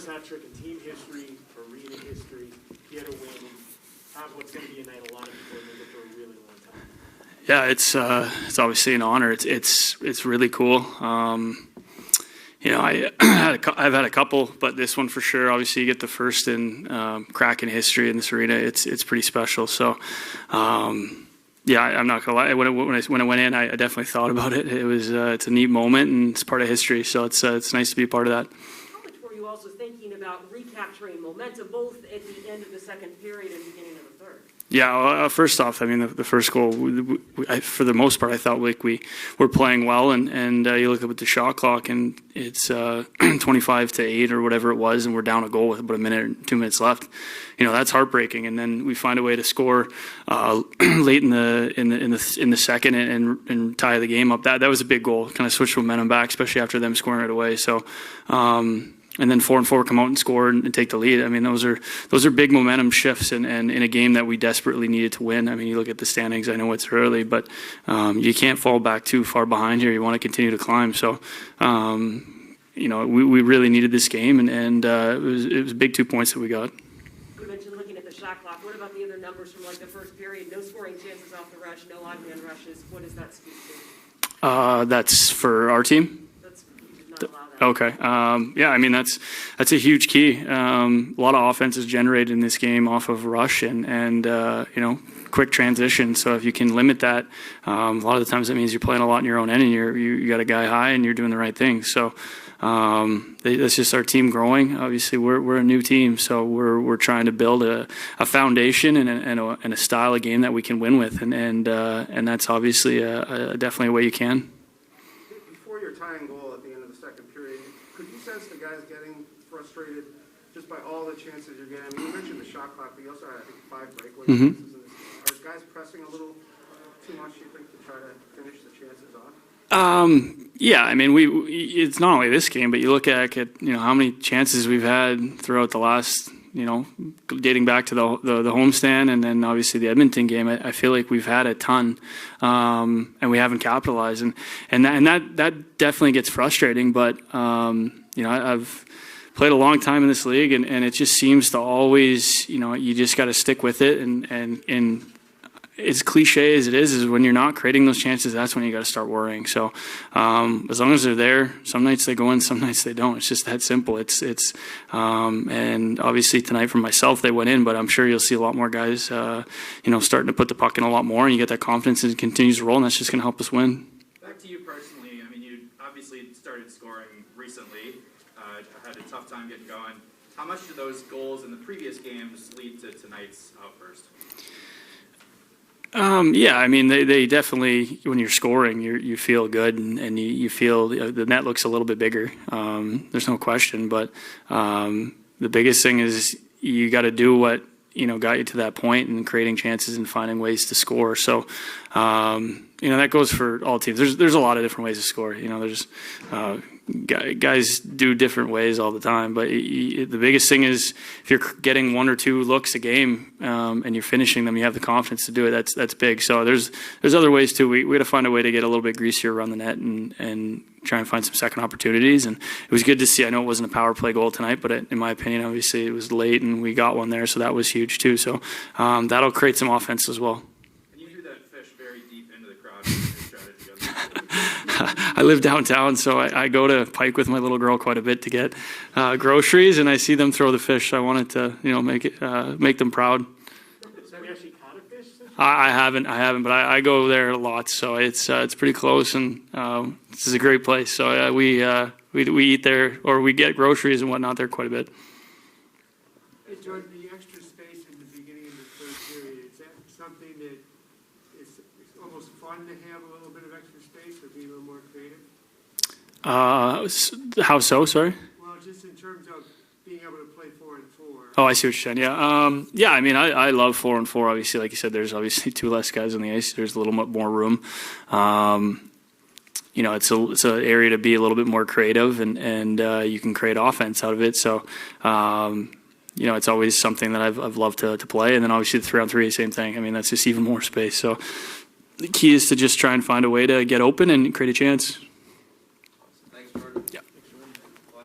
first hat trick in team history, arena history, get a win. Have what's going to be a night a lot of people remember for a really long time. Yeah, it's obviously an honor. It's really cool. I've had a couple, but this one for sure. Obviously, you get the first in Kraken history in this arena. It's pretty special. So, yeah, I'm not gonna lie. When I went in, I definitely thought about it. It's a neat moment and it's part of history. So it's nice to be a part of that. How much were you also thinking about recapturing momentum, both at the end of the second period and beginning of the third? Yeah, first off, I mean, the first goal, for the most part, I thought like we were playing well, and you look up at the shot clock, and it's 25-8 or whatever it was, and we're down a goal with about a minute or 2 minutes left. You know, that's heartbreaking, and then we find a way to score late in the second and tie the game up. That was a big goal, kind of switch momentum back, especially after them scoring right away. So. And then 4-4 come out and score and take the lead. I mean, those are big momentum shifts and in a game that we desperately needed to win. I mean, you look at the standings. I know it's early, but you can't fall back too far behind here. You want to continue to climb. So, we really needed this game, and it was big 2 points that we got. You mentioned looking at the shot clock. What about the other numbers from like the first period? No scoring chances off the rush, no odd man rushes. What does that speak to? That's for our team. You did not allow that. Okay. Yeah, I mean, that's a huge key. A lot of offenses generated in this game off of rush and quick transition. So if you can limit that, a lot of the times that means you're playing a lot in your own end and you got a guy high and you're doing the right thing. So that's just our team growing. Obviously, we're a new team, so we're trying to build a foundation and a style of game that we can win with, and that's obviously definitely a way you can. Before your tying goal at the end of the second period, could you sense the guys getting frustrated just by all the chances you're getting? I mean, you mentioned the shot clock, but you also had, I think, 5 breakaway chances in this game. Are guys pressing a little too much, you think, to try to finish the chances off? Yeah, I mean, it's not only this game, but you look at how many chances we've had throughout the last, dating back to the homestand and then obviously the Edmonton game. I feel like we've had a ton, and we haven't capitalized, and that definitely gets frustrating. But I've played a long time in this league, and it just seems to always, you just got to stick with it, and as cliche as it is when you're not creating those chances, that's when you got to start worrying. So as long as they're there, some nights they go in, some nights they don't. It's just that simple. And obviously tonight for myself they went in, but I'm sure you'll see a lot more guys, starting to put the puck in a lot more, and you get that confidence and it continues to roll, and that's just going to help us win. Back to you personally. I mean, you obviously started scoring recently. Had a tough time getting going. How much do those goals in the previous games lead to tonight's outburst? Yeah, I mean, they definitely, when you're scoring, you feel good and you feel the net looks a little bit bigger. There's no question, but the biggest thing is you got to do what got you to that point and creating chances and finding ways to score. So that goes for all teams. There's a lot of different ways to score. There's guys do different ways all the time, but the biggest thing is if you're getting 1 or 2 looks a game and you're finishing them, you have the confidence to do it. That's big. So there's other ways too. We got to find a way to get a little bit greasier around the net and try and find some second opportunities. And it was good to see. I know it wasn't a power play goal tonight, but in my opinion, obviously it was late and we got one there, so that was huge too. So that'll create some offense as well. And you threw that fish very deep into the crowd. I live downtown, so I go to Pike with my little girl quite a bit to get groceries, and I see them throw the fish. I wanted to, make them proud. Have you actually caught a fish? I haven't, but I go there a lot, so it's pretty close, and this is a great place. So we eat there, or we get groceries and whatnot there quite a bit. Hey, Jordan, the extra space in the beginning of the third period, is that something that it's almost fun to have a little bit of extra space or be a little more creative? How so? Sorry. Well, just in terms of being able to play 4-on-4. Oh, I see what you're saying. Yeah. Yeah. I mean, I love 4-on-4. Obviously, like you said, there's obviously 2 less guys on the ice. There's a little bit more room. It's an area to be a little bit more creative, and you can create offense out of it. So, it's always something that I've loved to play. And then obviously the 3-on-3, same thing. I mean, that's just even more space. So the key is to just try and find a way to get open and create a chance. Thanks, Jordan. Yeah.